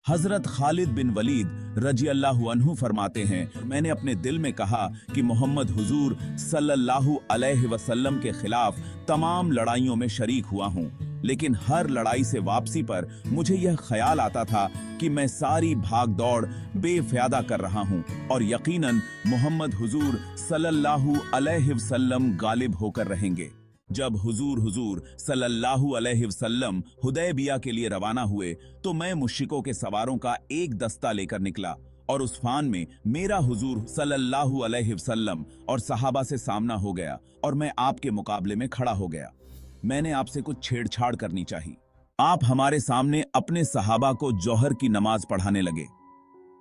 हजरत खालिद बिन वलीद रजी अल्लाहु अन्हु फरमाते हैं, मैंने अपने दिल में कहा कि मोहम्मद हुजूर सल्लल्लाहु अलैहि वसल्लम के खिलाफ तमाम लड़ाइयों में शरीक हुआ हूँ, लेकिन हर लड़ाई से वापसी पर मुझे यह ख्याल आता था कि मैं सारी भाग दौड़ बेफायदा कर रहा हूँ और यकीनन मोहम्मद हुजूर सल्लल्लाहु अलैहि वसल्लम गालिब होकर रहेंगे। जब हुजूर सल्लल्लाहु अलैहि वसल्लम हुदैबिया के लिए रवाना हुए तो मैं मुश्रिकों के सवारों का एक दस्ता लेकर निकला और उस फान में मेरा हुजूर सल्लल्लाहु अलैहि वसल्लम और सहाबा से सामना हो गया और मैं आपके मुकाबले में खड़ा हो गया। मैंने आपसे कुछ छेड़छाड़ करनी चाहिए। आप हमारे सामने अपने सहाबा को जौहर की नमाज पढ़ाने लगे।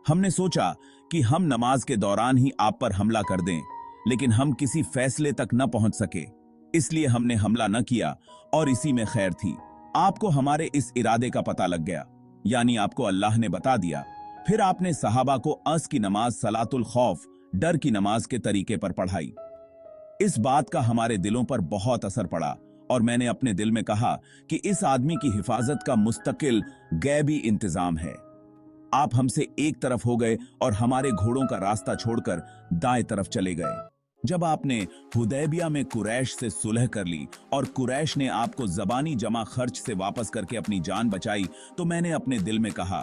हमने सोचा कि हम नमाज के दौरान ही आप पर हमला कर दें, लेकिन हम किसी फैसले तक न पहुंच सके, इसलिए हमने हमला न किया और इसी में खैर थी। आपको हमारे इस इरादे का पता लग गया, यानी आपको अल्लाह ने बता दिया। फिर आपने सहाबा को अस की नमाज सलातुल खौफ, डर की नमाज के तरीके पर पढ़ाई। इस बात का हमारे दिलों पर बहुत असर पड़ा और मैंने अपने दिल में कहा कि इस आदमी की हिफाजत का मुस्तकिल गैबी इंतजाम है। आप हमसे एक तरफ हो गए और हमारे घोड़ों का रास्ता छोड़कर दाएं तरफ चले गए। जब आपने हुदैबिया में कुरैश से सुलह कर ली और कुरैश ने आपको जबानी जमा खर्च से वापस करके अपनी जान बचाई, तो मैंने अपने दिल में कहा,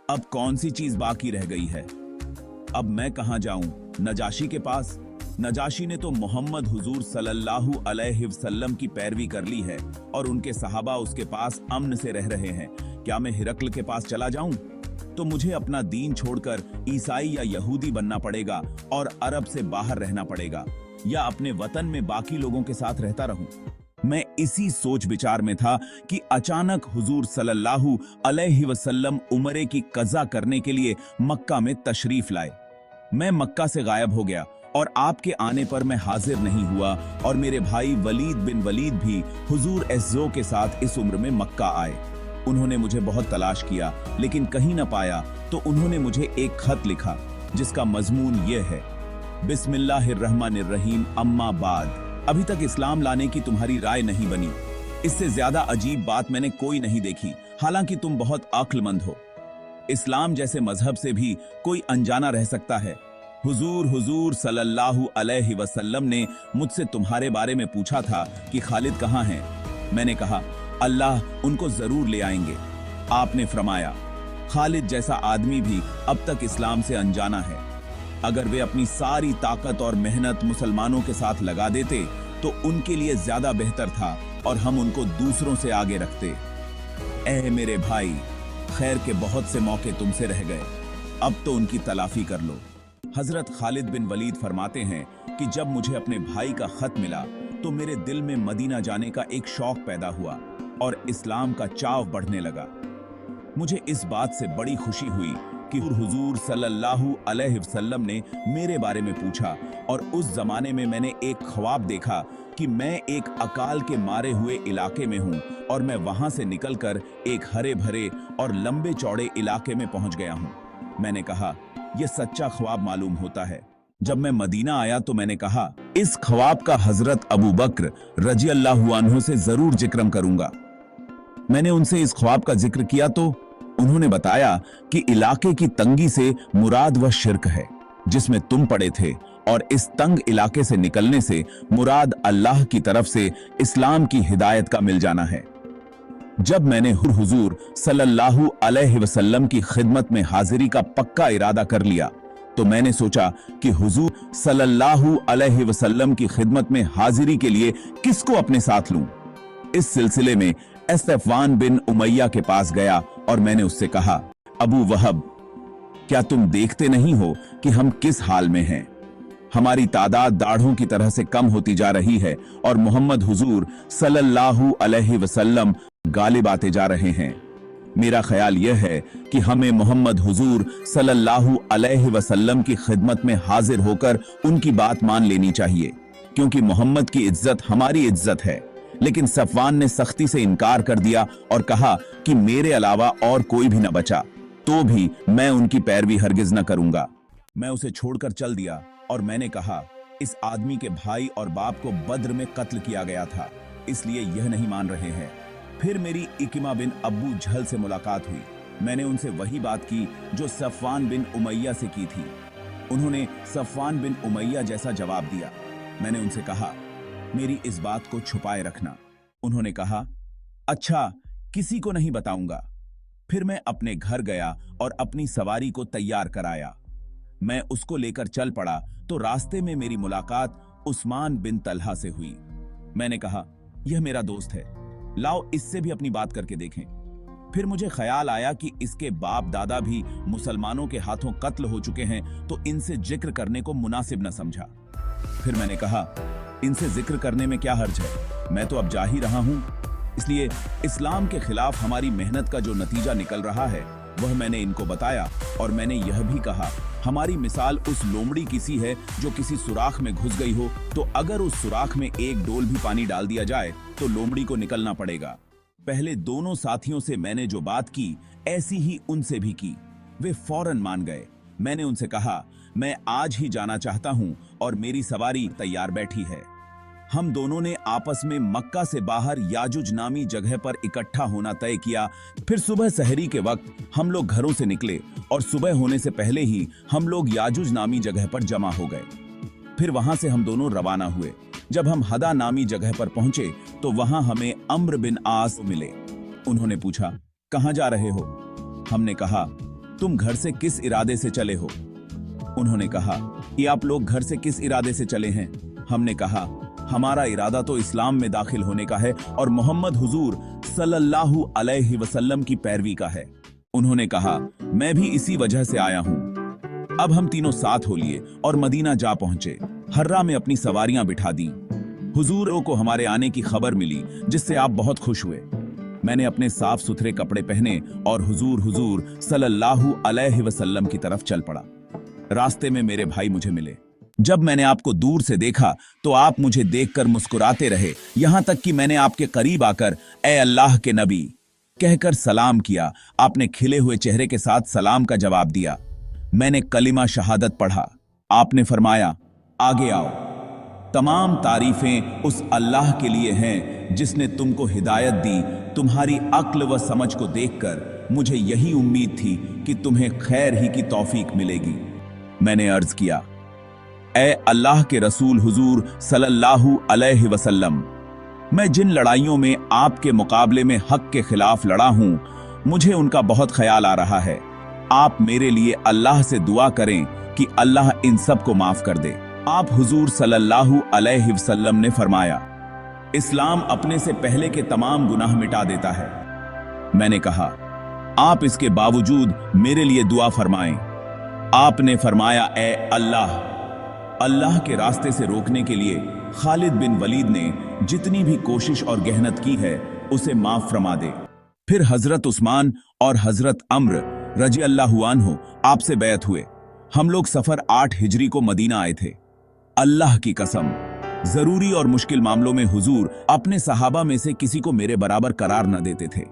अब कौन सी चीज बाकी रह गई है? अब मैं कहां जाऊं? नजाशी के पास? नजाशी ने तो मोहम्मद हुजूर सल्लल्लाहु अलैहि वसल्लम की पैरवी कर ली है और उनके सहाबा उसके पास अमन से रह रहे हैं। क्या मैं हिरकल के पास चला जाऊं? तो मुझे अपना दीन छोड़कर ईसाई या यहूदी बनना पड़ेगा और अरब से बाहर रहना पड़ेगा, या अपने वतन में बाकी लोगों के साथ रहता रहूं। मैं इसी सोच विचार में था कि अचानक हुजूर सल्लल्लाहु अलैहि वसल्लम उमरे की कज़ा करने के लिए मक्का में तशरीफ लाए। मैं मक्का से गायब हो गया और आपके आने पर मैं हाजिर नहीं हुआ और मेरे भाई वलीद बिन वलीद भी हुजूर एज़्ज़ो के साथ इस उम्र में मक्का आए। उन्होंने मुझे बहुत तलाश किया लेकिन कहीं न पाया, तो उन्होंने मुझे एक खत लिखा जिसका मजमून ये है, बिस्मिल्लाहिर्रहमानिर्रहीम, अम्मा बाद। अभी तक इस्लाम लाने की तुम्हारी राय नहीं बनी। इससे ज्यादा अजीब बात मैंने कोई नहीं देखी, हालांकि तुम बहुत अक्लमंद हो। इस्लाम जैसे मजहब से भी कोई अनजाना रह सकता है। हुजूर सल्लल्लाहु अलैहि वसल्लम ने मुझसे तुम्हारे बारे में पूछा था कि खालिद कहाँ हैं। मैंने कहा, अल्लाह उनको जरूर ले आएंगे। आपने फरमाया, खालिद जैसा आदमी भी अब तक इस्लाम से अनजाना है। अगर वे अपनी सारी ताकत और मेहनत मुसलमानों के साथ लगा देते तो उनके लिए ज्यादा बेहतर था और हम उनको दूसरों से आगे रखते। ऐ मेरे भाई, खैर के बहुत से मौके तुमसे रह गए, अब तो उनकी तलाफी कर लो। हजरत खालिद बिन वलीद फरमाते हैं कि जब मुझे अपने भाई का खत मिला तो मेरे दिल में मदीना जाने का एक शौक पैदा हुआ और इस्लाम का चाव बढ़ने लगा। मुझे इस बात से बड़ी खुशी हुई कि हुजूर सल्लल्लाहु अलैहि वसल्लम ने मेरे बारे में पूछा और उस जमाने में मैंने एक ख्वाब देखा कि मैं एक अकाल के मारे हुए इलाके में हूँ और मैं वहां से निकलकर एक हरे भरे और लंबे चौड़े इलाके में पहुंच गया हूँ। मैंने कहा, यह सच्चा ख्वाब मालूम होता है। जब मैं मदीना आया तो मैंने कहा, इस ख्वाब का हजरत अबू बकर रजी अल्लाहु अन्हु से जरूर जिक्रम करूंगा। मैंने उनसे इस ख्वाब का जिक्र किया तो उन्होंने बताया कि इलाके की तंगी से मुराद वह शिर्क है जिसमें तुम पड़े थे, और इस तंग इलाके से निकलने से मुराद अल्लाह की तरफ से इस्लाम की हिदायत का मिल जाना है। जब मैंने हुजूर सल्लल्लाहु अलैहि वसल्लम की खिदमत में हाजिरी का पक्का इरादा कर लिया तो मैंने सोचा कि हुजूर सल्लल्लाहु अलैहि वसल्लम की खिदमत में हाजिरी के लिए किसको अपने साथ लूं। इस सिलसिले में सफ़वान बिन उमैया के पास गया और मैंने उससे कहा, अबू वहब, क्या तुम देखते नहीं हो कि हम किस हाल में हैं? हमारी तादाद दाढ़ों की तरह से कम होती जा रही है और मोहम्मद हुजूर सल्लल्लाहु अलैहि वसल्लम गालिब आते जा रहे हैं। मेरा ख्याल यह है कि हमें मोहम्मद हुजूर सल्लल्लाहु अलैहि वसल्लम की खिदमत में हाजिर होकर उनकी बात मान लेनी चाहिए, क्योंकि मोहम्मद की इज्जत हमारी इज्जत है। लेकिन सफ़वान ने सख्ती से इनकार कर दिया और कहा कि मेरे अलावा और कोई भी न बचा तो भी मैं उनकी पैरवी हरगिज न करूंगा। मैं उसे छोड़कर चल दिया और मैंने कहा, इस आदमी के भाई और बाप को बद्र में कत्ल किया गया था, इसलिए यह नहीं मान रहे हैं। फिर मेरी इकिमा बिन अब्बू झल से मुलाकात हुई। मैंने उनसे वही बात की जो सफ़वान बिन उमैया से की थी। उन्होंने सफ़वान बिन उमैया जैसा जवाब दिया। मैंने उनसे कहा, मेरी इस बात को छुपाए रखना। उन्होंने कहा, अच्छा, किसी को नहीं बताऊंगा। फिर मैं अपने घर गया और अपनी सवारी को तैयार कराया। मैं उसको लेकर चल पड़ा तो रास्ते में मेरी मुलाकात उस्मान बिन तलहा से हुई। मैंने कहा, यह मेरा दोस्त है, लाओ इससे भी अपनी बात करके देखें। फिर मुझे ख्याल आया कि इसके बाप दादा भी मुसलमानों के हाथों कत्ल हो चुके हैं, तो इनसे जिक्र करने को मुनासिब न समझा। फिर मैंने कहा, इनसे जिक्र करने में क्या हर्ज है, मैं तो अब जा ही रहा हूं। इसलिए इस्लाम के खिलाफ हमारी मेहनत का जो नतीजा निकल रहा है वह मैंने इनको बताया, और मैंने यह भी कहा, हमारी मिसाल उस लोमड़ी की सी है जो किसी सुराख में घुस गई हो, तो अगर उस सुराख में एक डोल भी पानी डाल दिया जाए तो लोमड़ी को निकलना पड़ेगा। पहले दोनों साथियों से मैंने जो बात की ऐसी ही उनसे भी की। वे फौरन मान गए। मैंने उनसे कहा, मैं आज ही जाना चाहता हूं और मेरी सवारी तैयार बैठी है। हम दोनों ने आपस में मक्का से बाहर याजुज नामी जगह पर इकट्ठा होना तय किया। फिर सुबह सहरी के वक्त हम लोग घरों से निकले और सुबह होने से पहले ही हम लोग याजुज नामी जगह पर जमा हो गए। फिर वहां से हम दोनों रवाना हुए। जब हम हदा नामी जगह पर पहुंचे तो वहां हमें अम्र बिन आस मिले। उन्होंने पूछा, कहां जा रहे हो? हमने कहा, तुम घर से किस इरादे से चले हो? उन्होंने कहा कि आप लोग घर से किस इरादे से चले हैं? हमने कहा, हमारा इरादा तो इस्लाम में दाखिल होने का है और मोहम्मद हुजूर सल्लल्लाहु अलैहि वसल्लम की पैरवी का है। उन्होंने कहा, मैं भी इसी वजह से आया हूं। अब हम तीनों साथ हो लिए और मदीना जा पहुंचे। हर्रा में अपनी सवारियां बिठा दी। हुजूरों को हमारे आने की खबर मिली, जिससे आप बहुत खुश हुए। मैंने अपने साफ सुथरे कपड़े पहने और हुजूर सल्लल्लाहु अलैहि वसल्लम की तरफ चल पड़ा। रास्ते में मेरे भाई मुझे मिले। जब मैंने आपको दूर से देखा तो आप मुझे देखकर मुस्कुराते रहे, यहां तक कि मैंने आपके करीब आकर ए अल्लाह के नबी कहकर सलाम किया। आपने खिले हुए चेहरे के साथ सलाम का जवाब दिया। मैंने कलिमा शहादत पढ़ा। आपने फरमाया, आगे आओ। तमाम तारीफें उस अल्लाह के लिए हैं जिसने तुमको हिदायत दी। तुम्हारी अक्ल व समझ को देखकर मुझे यही उम्मीद थी कि तुम्हें खैर ही की तौफीक मिलेगी। मैंने अर्ज किया, ए अल्लाह के रसूल हुजूर सल्लल्लाहु अलैहि वसल्लम, मैं जिन लड़ाइयों में आपके मुकाबले में हक के खिलाफ लड़ा हूं, मुझे उनका बहुत ख्याल आ रहा है। आप मेरे लिए अल्लाह से दुआ करें कि अल्लाह इन सब को माफ कर दे। आप हुजूर सल्लल्लाहु अलैहि वसल्लम ने फरमाया, इस्लाम अपने से पहले के तमाम गुनाह मिटा देता है। मैंने कहा, आप इसके बावजूद मेरे लिए दुआ फरमाएं। आपने फरमाया, ए अल्लाह के रास्ते से रोकने के लिए खालिद बिन वलीद ने जितनी भी कोशिश और गहनत की है उसे माफ फरमा दे। फिर हजरत उस्मान और हजरत अम्र रजी अल्लाहु अन्हु आपसे बैत हुए। हम लोग सफर 8 हिजरी को मदीना आए थे। अल्लाह की कसम, जरूरी और मुश्किल मामलों में हुजूर अपने सहाबा में से किसी को मेरे बराबर करार न देते थे।